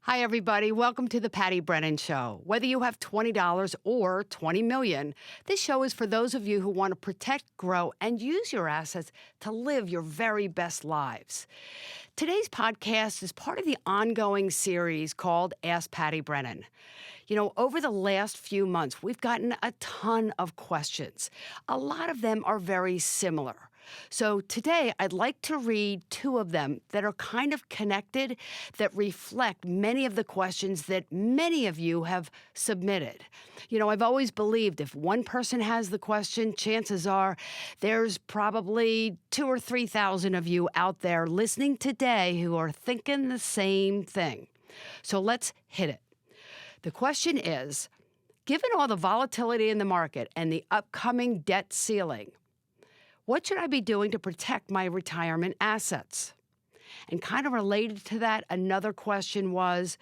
Hi, everybody. Welcome to the Patti Brennan Show. Whether you have $20 or $20 million, this show is for those of you who want to protect, grow, and use your assets to live your very best lives. Today's podcast is part of the ongoing series called Ask Patti Brennan. You know, over the last few months, we've gotten a ton of questions. A lot of them are very similar. So today, I'd like to read two of them that are kind of connected, that reflect many of the questions that many of you have submitted. You know, I've always believed if one person has the question, chances are there's probably 2,000 or 3,000 of you out there listening today who are thinking the same thing. So let's hit it. The question is, given all the volatility in the market and the upcoming debt ceiling, what should I be doing to protect my retirement assets? And kind of related to that, another question was,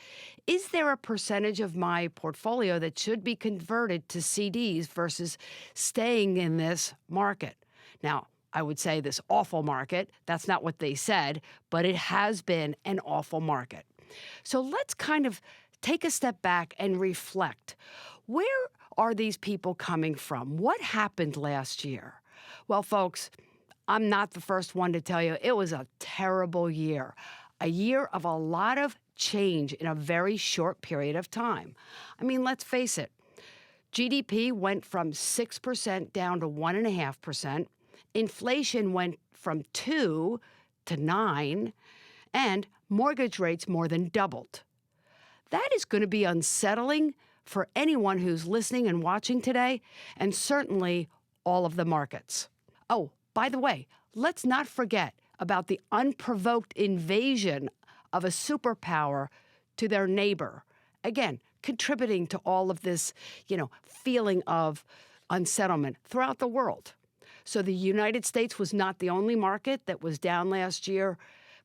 is there a percentage of my portfolio that should be converted to CDs versus staying in this market? Now, I would say this awful market. That's not what they said, but it has been an awful market. So let's kind of take a step back and reflect. Where are these people coming from? What happened last year? Well, folks, I'm not the first one to tell you it was a terrible year, a year of a lot of change in a very short period of time. I mean, let's face it, GDP went from 6% down to 1.5%, inflation went from 2 to 9, and mortgage rates more than doubled. That is going to be unsettling for anyone who's listening and watching today, and certainly all of the markets. Oh, by the way, let's not forget about the unprovoked invasion of a superpower to their neighbor. Again, contributing to all of this, feeling of unsettlement throughout the world. So the United States was not the only market that was down last year.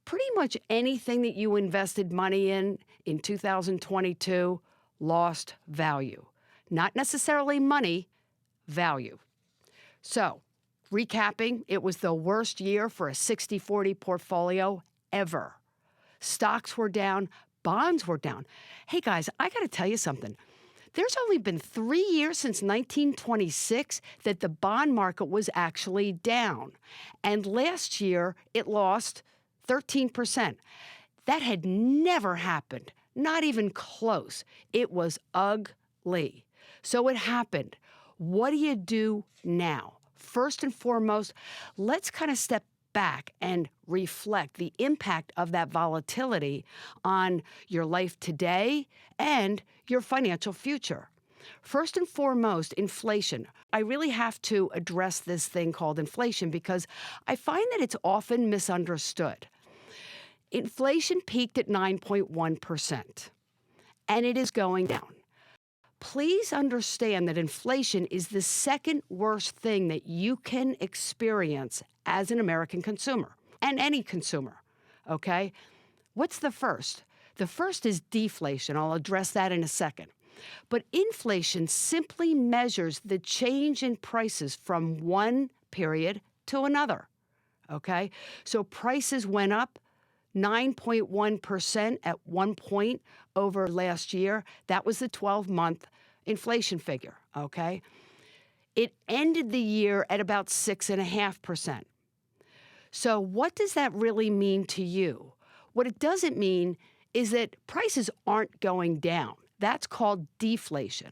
Pretty much anything that you invested money in 2022 lost value. Not necessarily money, value. So, recapping, it was the worst year for a 60-40 portfolio ever. Stocks were down, bonds were down. Hey guys, I got to tell you something. There's only been 3 years since 1926 that the bond market was actually down. And last year, it lost 13%. That had never happened, not even close. It was ugly. So it happened. What do you do now? First and foremost, let's kind of step back and reflect the impact of that volatility on your life today and your financial future. First and foremost, inflation. I really have to address this thing called inflation because I find that it's often misunderstood. Inflation peaked at 9.1%, and it is going down. Please understand that inflation is the second worst thing that you can experience as an American consumer, and any consumer, okay? What's the first? The first is deflation. I'll address that in a second. But inflation simply measures the change in prices from one period to another, okay? So prices went up 9.1% at one point over last year. That was the 12-month inflation figure, okay? It ended the year at about 6.5%. So what does that really mean to you? What it doesn't mean is that prices aren't going down. That's called deflation.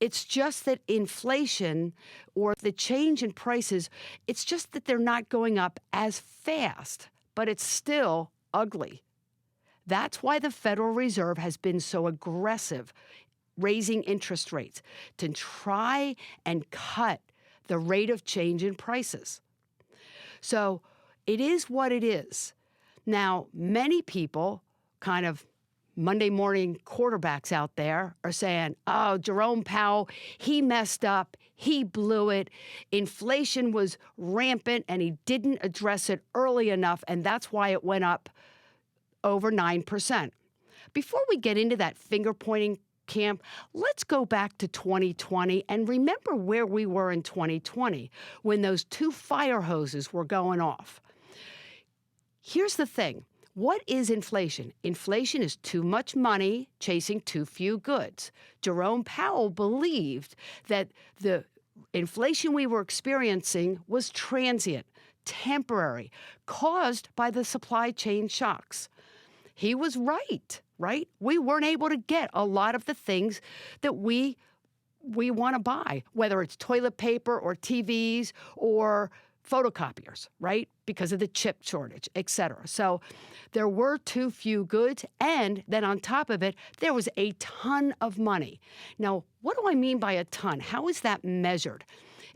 It's just that inflation or the change in prices, it's just that they're not going up as fast, but it's still ugly. That's why the Federal Reserve has been so aggressive raising interest rates to try and cut the rate of change in prices. So it is what it is. Now, many people, kind of Monday morning quarterbacks out there, are saying, oh, Jerome Powell, he messed up, he blew it, inflation was rampant and he didn't address it early enough, and that's why it went up over 9%. Before we get into that finger-pointing camp, let's go back to 2020 and remember where we were in 2020 when those two fire hoses were going off. Here's the thing. What is inflation? Inflation is too much money chasing too few goods. Jerome Powell believed that the inflation we were experiencing was transient, temporary, caused by the supply chain shocks. He was right, right? We weren't able to get a lot of the things that we want to buy, whether it's toilet paper or TVs or photocopiers, right? Because of the chip shortage, et cetera. So there were too few goods. And then on top of it, there was a ton of money. Now, what do I mean by a ton? How is that measured?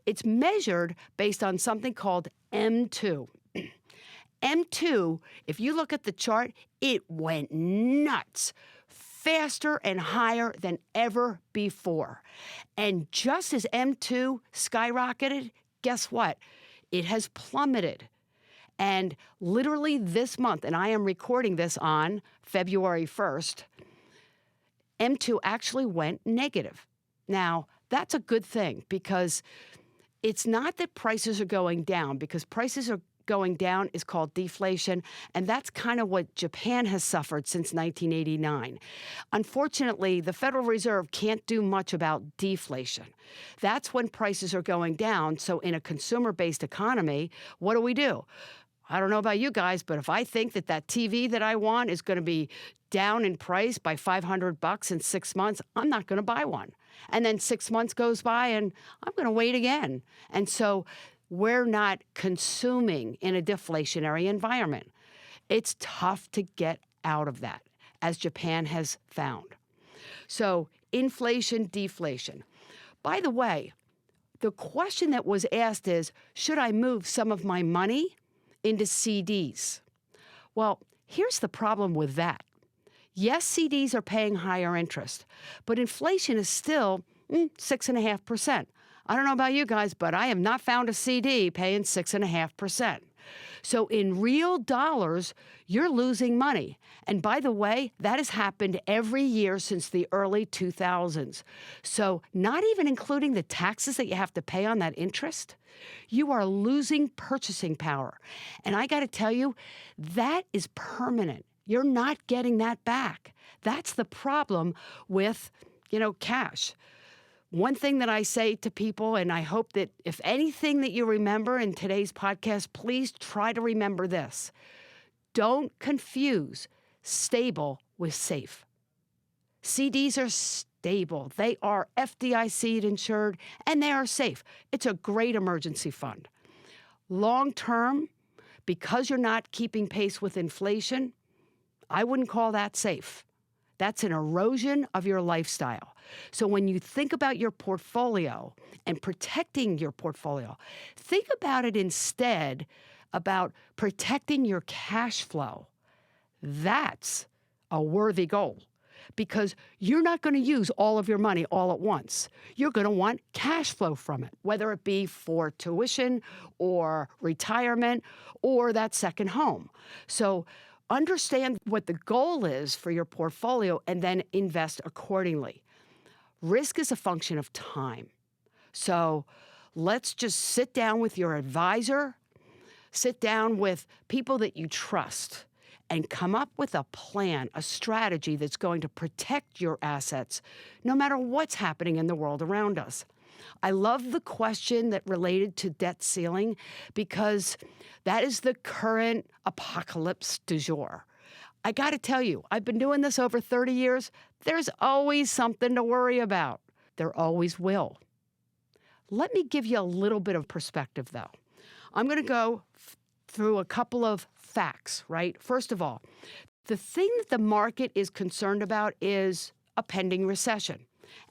It's measured based on something called M2. M2, if you look at the chart, it went nuts, faster and higher than ever before. And just as M2 skyrocketed, guess what? It has plummeted. And literally this month, and I am recording this on February 1st, M2 actually went negative. Now, that's a good thing because it's not that prices are going down, because prices are going down is called deflation, and that's kind of what Japan has suffered since 1989. Unfortunately, the Federal Reserve can't do much about deflation. That's when prices are going down. So in a consumer-based economy, what do? I don't know about you guys, but if I think that that TV that I want is going to be down in price by $500 in 6 months, I'm not going to buy one. And then 6 months goes by and I'm going to wait again. And so we're not consuming in a deflationary environment. It's tough to get out of that, as Japan has found. So inflation, deflation. By the way, the question that was asked is, should I move some of my money into CDs? Well, here's the problem with that. Yes, CDs are paying higher interest, but inflation is still 6.5%. I don't know about you guys, but I have not found a CD paying 6.5%. So in real dollars, you're losing money. And by the way, that has happened every year since the early 2000s. So not even including the taxes that you have to pay on that interest, you are losing purchasing power. And I got to tell you, that is permanent. You're not getting that back. That's the problem with, cash. One thing that I say to people, and I hope that if anything that you remember in today's podcast, please try to remember this. Don't confuse stable with safe. CDs are stable. They are FDIC insured, and they are safe. It's a great emergency fund. Long term, because you're not keeping pace with inflation, I wouldn't call that safe. That's an erosion of your lifestyle. So when you think about your portfolio and protecting your portfolio, think about it instead about protecting your cash flow. That's a worthy goal because you're not going to use all of your money all at once. You're going to want cash flow from it, whether it be for tuition or retirement or that second home. So understand what the goal is for your portfolio and then invest accordingly. Risk is a function of time. So let's just sit down with your advisor, sit down with people that you trust, and come up with a plan, a strategy that's going to protect your assets no matter what's happening in the world around us. I love the question that related to debt ceiling because that is the current apocalypse du jour. I got to tell you, I've been doing this over 30 years. There's always something to worry about. There always will. Let me give you a little bit of perspective, though. I'm going to go through a couple of facts, right? First of all, the thing that the market is concerned about is a pending recession.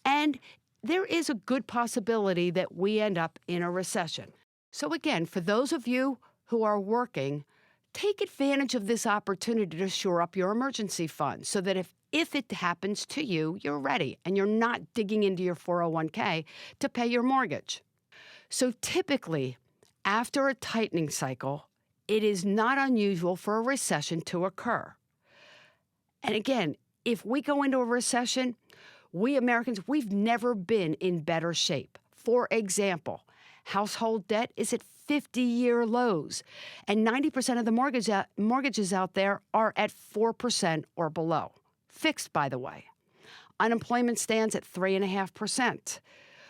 And there is a good possibility that we end up in a recession. So again, for those of you who are working, take advantage of this opportunity to shore up your emergency fund so that if it happens to you, you're ready and you're not digging into your 401k to pay your mortgage. So typically, after a tightening cycle, it is not unusual for a recession to occur. And again, if we go into a recession, we Americans, we've never been in better shape. For example, Household debt is at 50-year lows, and 90% of the mortgages out there are at 4% or below. Fixed, by the way. Unemployment stands at 3.5%.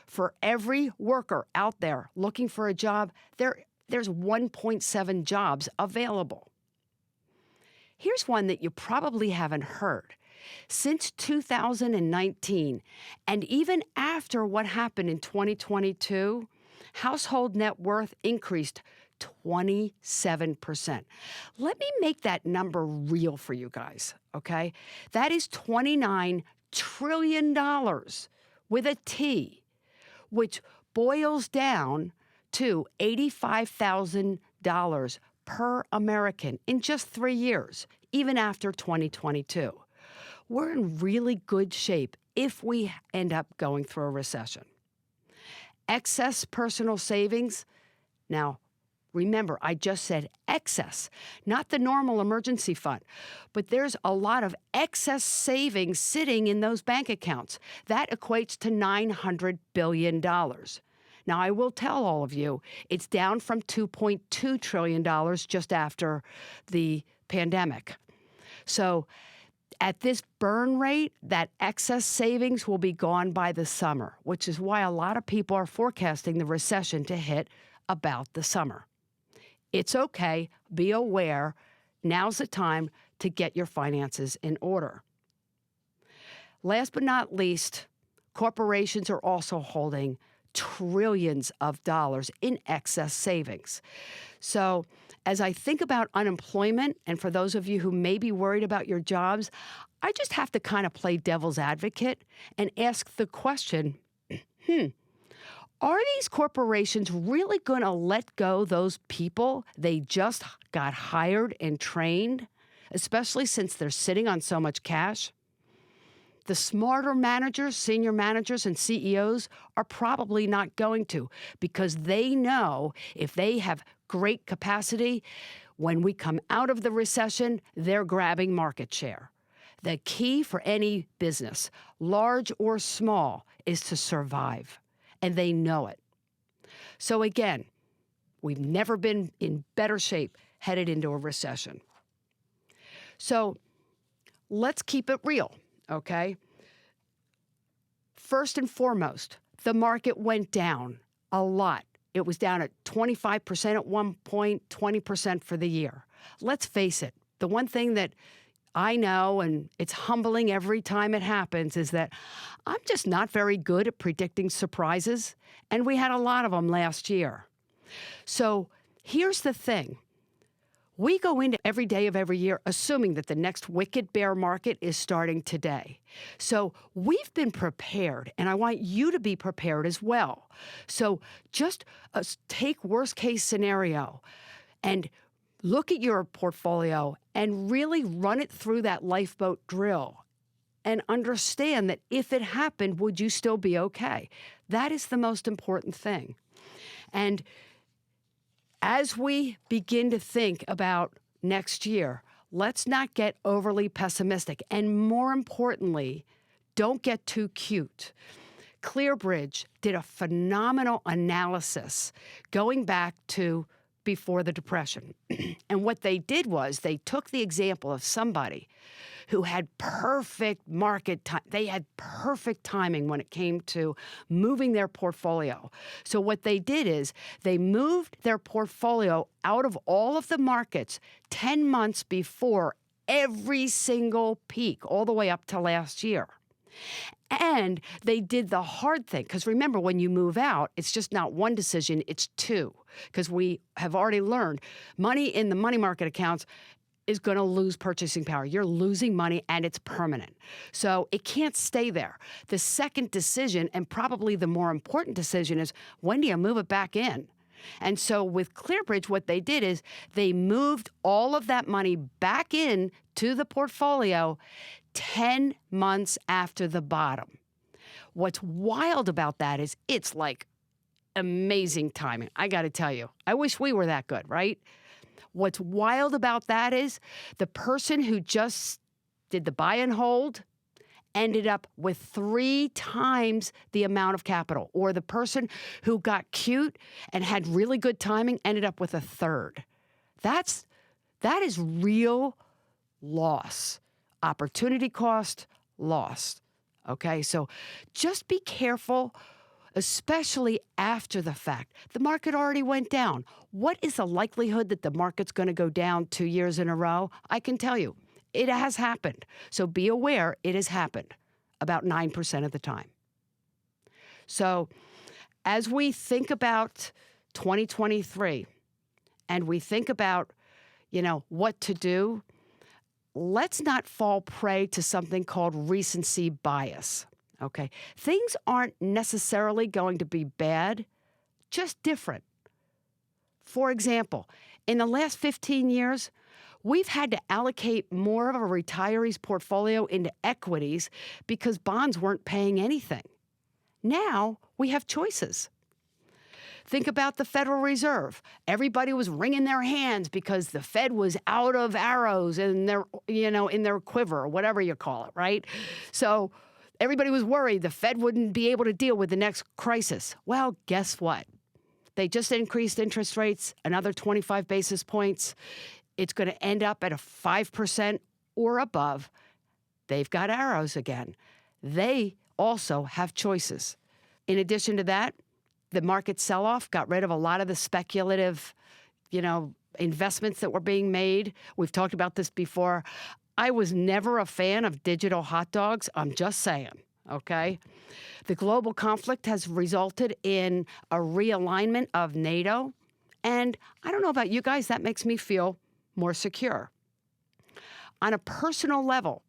For every worker out there looking for a job, there's 1.7 jobs available. Here's one that you probably haven't heard. Since 2019, and even after what happened in 2022, household net worth increased 27%. Let me make that number real for you guys, okay? That is $29 trillion with a T, which boils down to $85,000 per American in just 3 years, even after 2022. We're in really good shape if we end up going through a recession. Excess personal savings. Now, remember, I just said excess, not the normal emergency fund. But there's a lot of excess savings sitting in those bank accounts. That equates to $900 billion. Now, I will tell all of you, it's down from $2.2 trillion just after the pandemic. So at this burn rate, that excess savings will be gone by the summer, which is why a lot of people are forecasting the recession to hit about the summer. It's okay. Be aware. Now's the time to get your finances in order. Last but not least, corporations are also holding trillions of dollars in excess savings. So as I think about unemployment, and for those of you who may be worried about your jobs, I just have to kind of play devil's advocate and ask the question, are these corporations really going to let go those people they just got hired and trained, especially since they're sitting on so much cash? The smarter managers, senior managers, and CEOs are probably not going to, because they know if they have great capacity, when we come out of the recession, they're grabbing market share. The key for any business, large or small, is to survive, and they know it. So again, we've never been in better shape headed into a recession. So let's keep it real, okay? First and foremost, the market went down a lot. It was down at 25% at one point, 20% for the year. Let's face it, the one thing that I know, and it's humbling every time it happens, is that I'm just not very good at predicting surprises, and we had a lot of them last year. So here's the thing. We go into every day of every year assuming that the next wicked bear market is starting today. So we've been prepared, and I want you to be prepared as well. So just take worst case scenario and look at your portfolio and really run it through that lifeboat drill and understand that if it happened, would you still be okay? That is the most important thing. And as we begin to think about next year, let's not get overly pessimistic. And more importantly, don't get too cute. ClearBridge did a phenomenal analysis going back to before the Depression. And what they did was they took the example of somebody who had perfect market time. They had perfect timing when it came to moving their portfolio. So what they did is they moved their portfolio out of all of the markets 10 months before every single peak, all the way up to last year. And they did the hard thing, because remember, when you move out, it's just not one decision, it's two. Because we have already learned money in the money market accounts is going to lose purchasing power. You're losing money, and it's permanent. So it can't stay there. The second decision, and probably the more important decision, is when do you move it back in? And so with ClearBridge, what they did is they moved all of that money back in to the portfolio 10 months after the bottom. What's wild about that is it's like amazing timing. I got to tell you, I wish we were that good, right? What's wild about that is the person who just did the buy and hold ended up with 3 times the amount of capital. Or the person who got cute and had really good timing ended up with a third. That is real loss. Opportunity cost, loss. Okay, so just be careful, especially after the fact. The market already went down. What is the likelihood that the market's going to go down 2 years in a row? I can tell you, it has happened. So be aware it has happened about 9% of the time. So as we think about 2023 and we think about, what to do, let's not fall prey to something called recency bias, okay? Things aren't necessarily going to be bad, just different. For example, in the last 15 years, we've had to allocate more of a retiree's portfolio into equities because bonds weren't paying anything. Now we have choices. Think about the Federal Reserve. Everybody was wringing their hands because the Fed was out of arrows in their, in their quiver, or whatever you call it, right? So everybody was worried the Fed wouldn't be able to deal with the next crisis. Well, guess what? They just increased interest rates, another 25 basis points. It's going to end up at a 5% or above. They've got arrows again. They also have choices. In addition to that, the market sell-off got rid of a lot of the speculative, investments that were being made. We've talked about this before. I was never a fan of digital hot dogs. I'm just saying, okay? The global conflict has resulted in a realignment of NATO. And I don't know about you guys, that makes me feel more secure. On a personal level,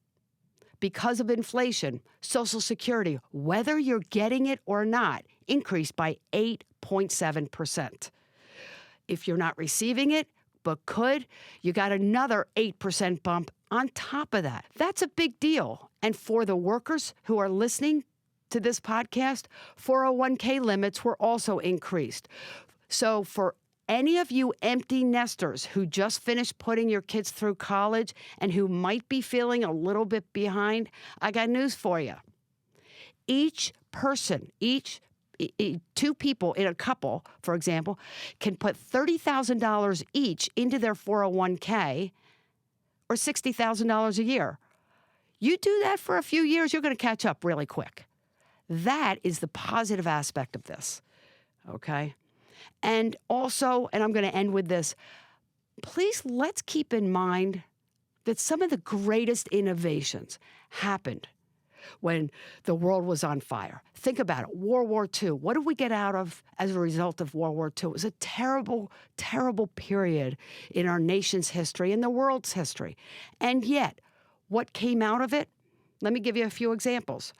because of inflation, Social Security, whether you're getting it or not, increased by 8.7%. If you're not receiving it, but could, you got another 8% bump on top of that. That's a big deal. And for the workers who are listening to this podcast, 401k limits were also increased. So for any of you empty nesters who just finished putting your kids through college and who might be feeling a little bit behind, I got news for you. Each person, two people in a couple, for example, can put $30,000 each into their 401k or $60,000 a year. You do that for a few years, you're going to catch up really quick. That is the positive aspect of this, okay? And also, and I'm going to end with this, please let's keep in mind that some of the greatest innovations happened when the world was on fire. Think about it. World War II. What did we get out of as a result of World War II? It was a terrible, terrible period in our nation's history and the world's history. And yet, what came out of it? Let me give you a few examples.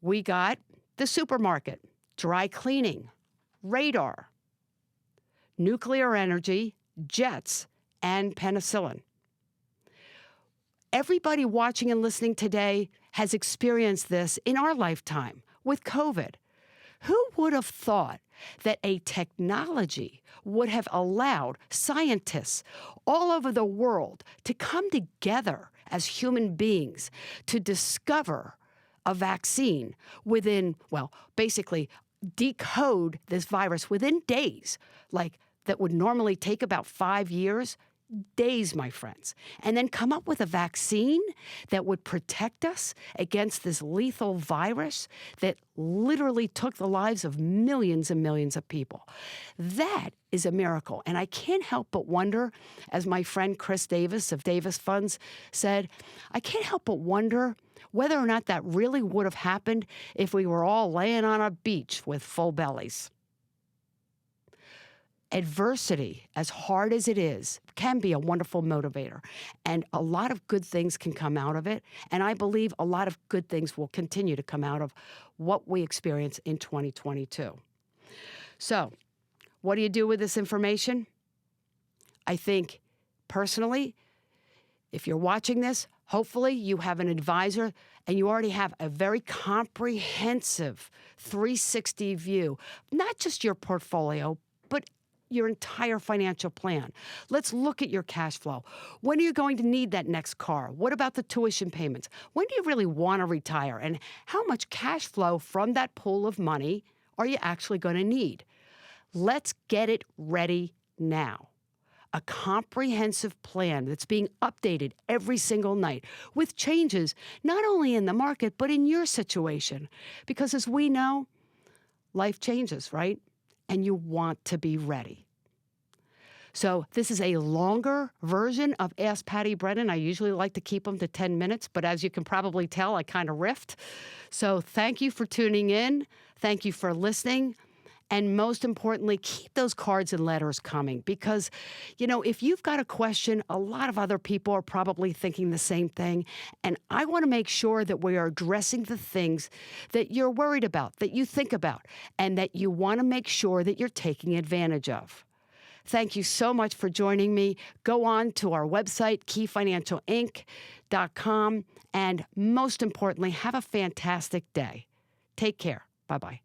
We got the supermarket, dry cleaning, radar, nuclear energy, jets, and penicillin. Everybody watching and listening today has experienced this in our lifetime with COVID. Who would have thought that a technology would have allowed scientists all over the world to come together as human beings to discover a vaccine within, basically decode this virus within days, like that would normally take about 5 years? Days, my friends, and then come up with a vaccine that would protect us against this lethal virus that literally took the lives of millions and millions of people. That is a miracle. And I can't help but wonder, as my friend Chris Davis of Davis Funds said, I can't help but wonder whether or not that really would have happened if we were all laying on a beach with full bellies. Adversity, as hard as it is, can be a wonderful motivator, and a lot of good things can come out of it, and I believe a lot of good things will continue to come out of what we experience in 2022. So, what do you do with this information? I think, personally, if you're watching this, hopefully you have an advisor and you already have a very comprehensive 360 view, not just your portfolio, but your entire financial plan. Let's look at your cash flow. When are you going to need that next car? What about the tuition payments? When do you really want to retire? And how much cash flow from that pool of money are you actually going to need? Let's get it ready now. A comprehensive plan that's being updated every single night with changes not only in the market, but in your situation. Because as we know, life changes, right? And you want to be ready. So this is a longer version of Ask Patti Brennan. I usually like to keep them to 10 minutes, but as you can probably tell, I kind of riffed. So thank you for tuning in. Thank you for listening. And most importantly, keep those cards and letters coming because, if you've got a question, a lot of other people are probably thinking the same thing. And I want to make sure that we are addressing the things that you're worried about, that you think about, and that you want to make sure that you're taking advantage of. Thank you so much for joining me. Go on to our website, keyfinancialinc.com, and most importantly, have a fantastic day. Take care. Bye-bye.